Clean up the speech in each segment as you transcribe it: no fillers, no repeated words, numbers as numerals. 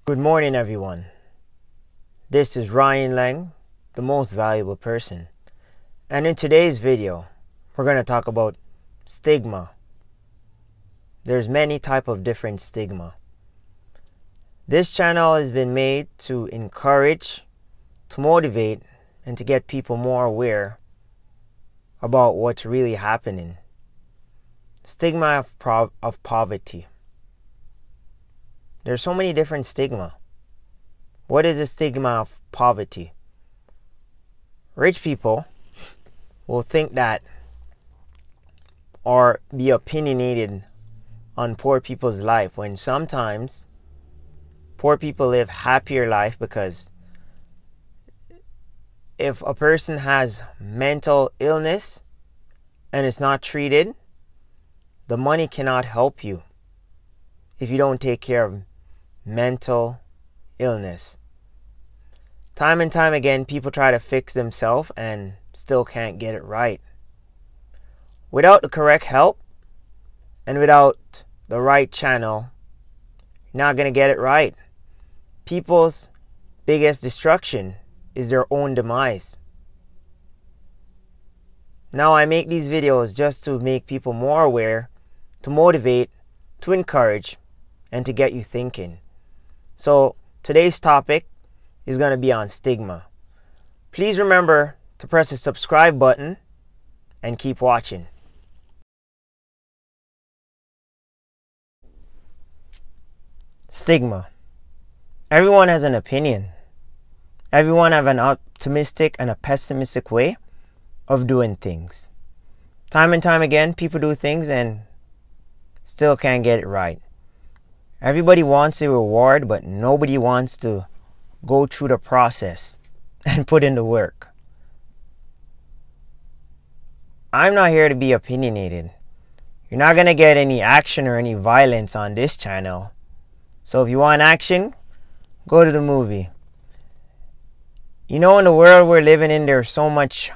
Good morning, everyone. This is Ryan Lang, the most valuable person. And in today's video, we're going to talk about stigma. There's many type of different stigma. This channel has been made to encourage, to motivate, and to get people more aware about what's really happening. Stigma of poverty. There's so many different stigma. What is the stigma of poverty? Rich people will think that or be opinionated on poor people's life, when sometimes poor people live happier life, because if a person has mental illness and it's not treated, the money cannot help you if you don't take care of mental illness. Time and time again, people try to fix themselves and still can't get it right. Without the correct help and without the right channel, you're not going to get it right. People's biggest destruction is their own demise. Now, I make these videos just to make people more aware, to motivate, to encourage, and to get you thinking. So today's topic is going to be on stigma. Please remember to press the subscribe button and keep watching. Stigma. Everyone has an opinion. Everyone have an optimistic and a pessimistic way of doing things. Time and time again, people do things and still can't get it right. Everybody wants a reward, but nobody wants to go through the process and put in the work. I'm not here to be opinionated. You're not going to get any action or any violence on this channel. So if you want action, go to the movie. You know, in the world we're living in, there's so much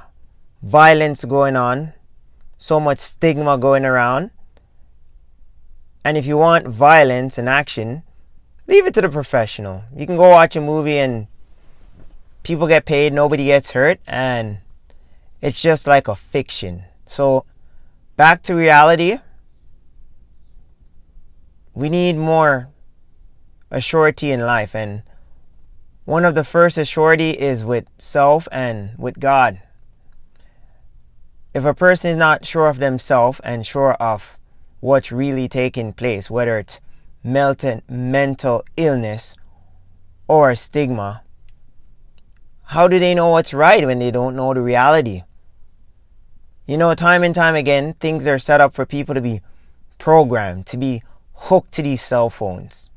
violence going on, so much stigma going around. And if you want violence and action, leave it to the professional. You can go watch a movie and people get paid, nobody gets hurt, and it's just like a fiction. So back to reality. We need more assurity in life, and one of the first assurity is with self and with God. If a person is not sure of themselves and sure of what's really taking place, whether it's mental illness or stigma, how do they know what's right when they don't know the reality? You know, time and time again, things are set up for people to be programmed, to be hooked to these cell phones,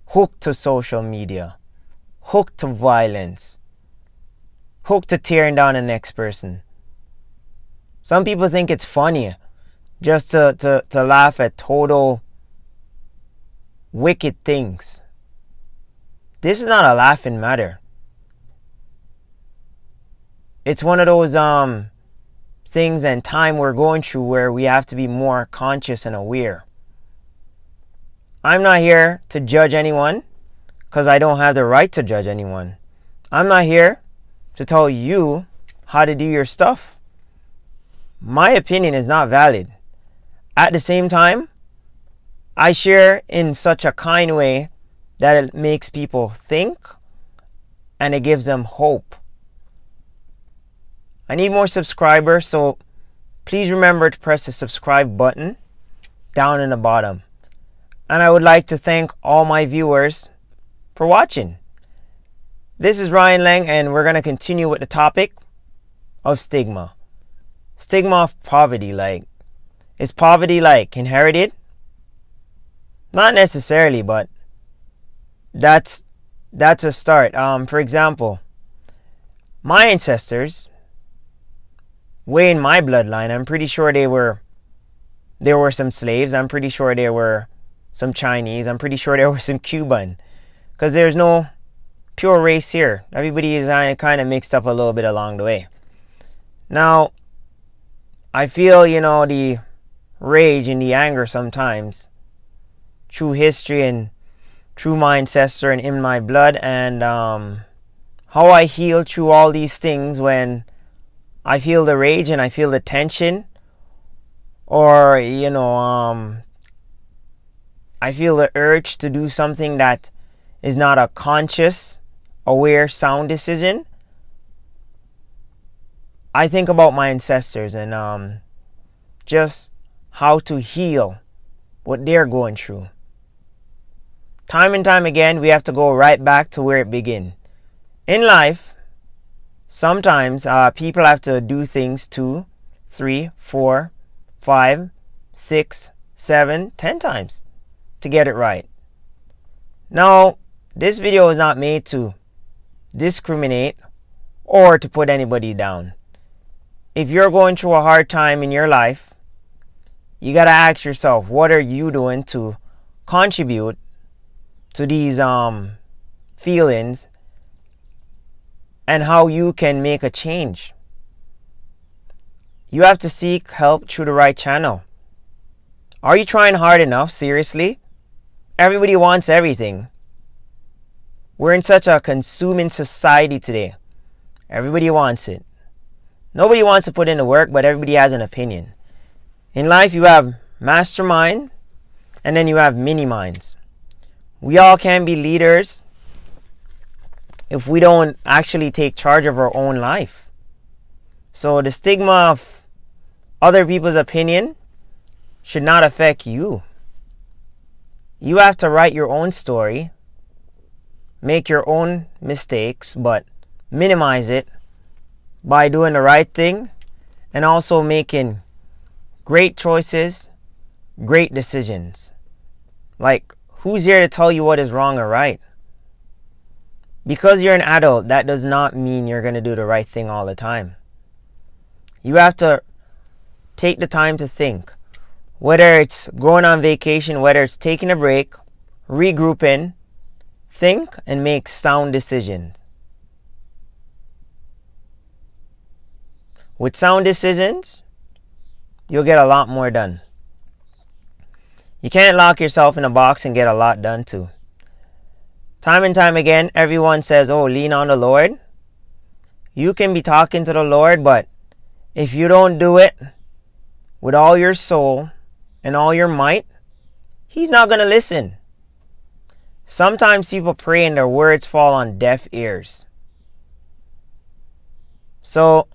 hooked to social media, hooked to violence, hooked to tearing down the next person. Some people think it's funny just to laugh at total wicked things. This is not a laughing matter. It's one of those things and time we're going through where we have to be more conscious and aware. I'm not here to judge anyone, because I don't have the right to judge anyone. I'm not here to tell you how to do your stuff. My opinion is not valid. At the same time, I share in such a kind way that it makes people think and it gives them hope. I need more subscribers, so please remember to press the subscribe button down in the bottom. And I would like to thank all my viewers for watching. This is Ryan Lang, and we're going to continue with the topic of stigma. Stigma of poverty. Like, is poverty like inherited? Not necessarily, but that's a start. For example, my ancestors, way in my bloodline, I'm pretty sure there were some slaves. I'm pretty sure there were some Chinese. I'm pretty sure there were some Cuban, because there's no pure race here. Everybody is kind of mixed up a little bit along the way. Now, I feel, you know, the rage and the anger sometimes through history and through my ancestor and in my blood, and how I heal through all these things when I feel the rage and I feel the tension, or I feel the urge to do something that is not a conscious, aware, sound decision. I think about my ancestors and just how to heal what they're going through. Time and time again, we have to go right back to where it began. In life, sometimes people have to do things 2, 3, 4, 5, 6, 7, 10 times to get it right. Now, this video is not made to discriminate or to put anybody down. If you're going through a hard time in your life, you got to ask yourself, what are you doing to contribute to these feelings, and how you can make a change. You have to seek help through the right channel. Are you trying hard enough? Seriously? Everybody wants everything. We're in such a consuming society today. Everybody wants it. Nobody wants to put in the work, but everybody has an opinion. In life, you have mastermind, and then you have mini minds. We all can be leaders if we don't actually take charge of our own life. So the stigma of other people's opinion should not affect you. You have to write your own story, make your own mistakes, but minimize it by doing the right thing and also making great choices, great decisions. Like, who's here to tell you what is wrong or right? Because you're an adult, that does not mean you're going to do the right thing all the time. You have to take the time to think. Whether it's going on vacation, whether it's taking a break, regrouping, think and make sound decisions. With sound decisions, you'll get a lot more done. You can't lock yourself in a box and get a lot done too. Time and time again, everyone says, oh, lean on the Lord. You can be talking to the Lord, but if you don't do it with all your soul and all your might, He's not going to listen. Sometimes people pray and their words fall on deaf ears. So,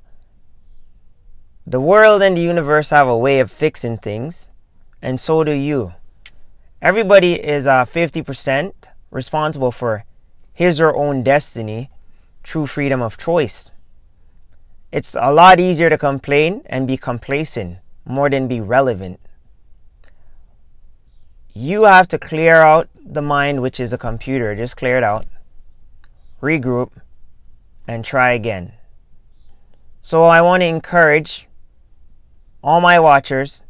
the world and the universe have a way of fixing things, and so do you. Everybody is 50% responsible for his or her own destiny through freedom of choice. It's a lot easier to complain and be complacent more than be relevant. You have to clear out the mind, which is a computer. Just clear it out, regroup, and try again. So I want to encourage all my watchers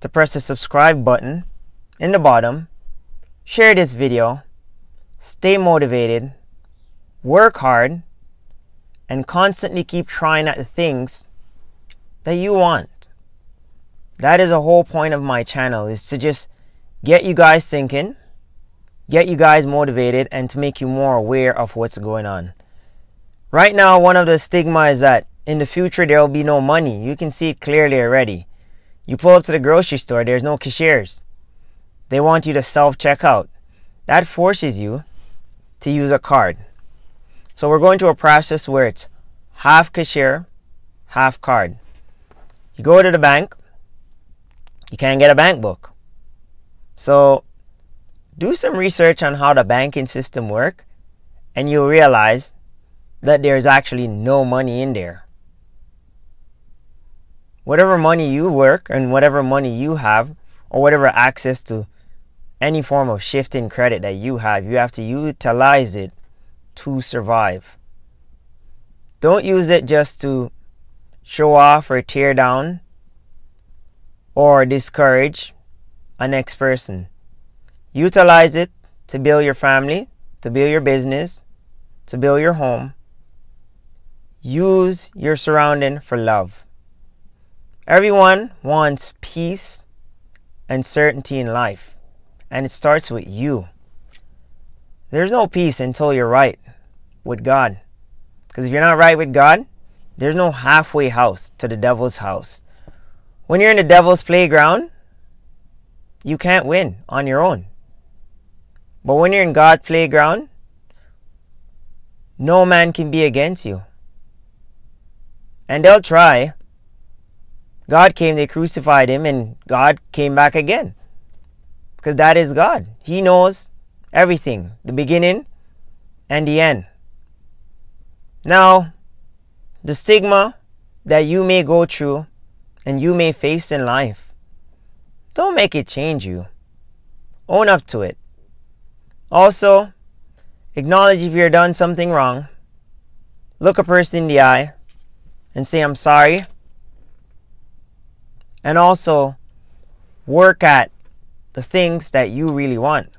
to press the subscribe button in the bottom, share this video, stay motivated, work hard, and constantly keep trying at the things that you want. That is the whole point of my channel, is to just get you guys thinking, get you guys motivated, and to make you more aware of what's going on. Right now, one of the stigma is that in the future there will be no money. You can see it clearly already. You pull up to the grocery store, there's no cashiers. They want you to self-checkout. That forces you to use a card. So we're going to a process where it's half cashier, half card. You go to the bank, you can't get a bank book. So do some research on how the banking system works, and you'll realize that there's actually no money in there. Whatever money you work and whatever money you have, or whatever access to any form of shifting credit that you have to utilize it to survive. Don't use it just to show off or tear down or discourage a next person. Utilize it to build your family, to build your business, to build your home. Use your surrounding for love. Everyone wants peace and certainty in life, and it starts with you. There's no peace until you're right with God. Because if you're not right with God, there's no halfway house to the devil's house. When you're in the devil's playground, you can't win on your own. But when you're in God's playground, no man can be against you. And they'll try. God came, they crucified him, and God came back again. Because that is God. He knows everything, the beginning and the end. Now, the stigma that you may go through and you may face in life, don't make it change you. Own up to it. Also, acknowledge if you've done something wrong. Look a person in the eye and say, I'm sorry. And also, work at the things that you really want.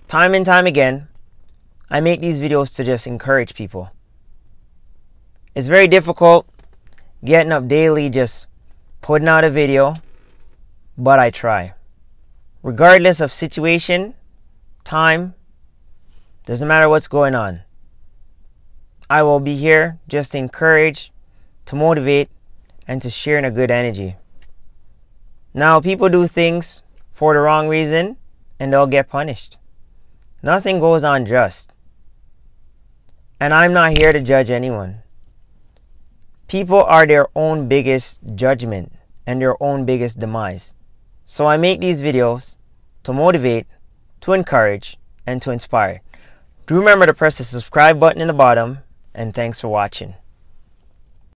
Time and time again, I make these videos to just encourage people. It's very difficult getting up daily just putting out a video, but I try. Regardless of situation, time, doesn't matter what's going on. I will be here just to encourage, to motivate, and to share in a good energy. Now, people do things for the wrong reason and they'll get punished. Nothing goes unjust. And I'm not here to judge anyone. People are their own biggest judgment and their own biggest demise. So I make these videos to motivate, to encourage, and to inspire. Do remember to press the subscribe button in the bottom, and thanks for watching.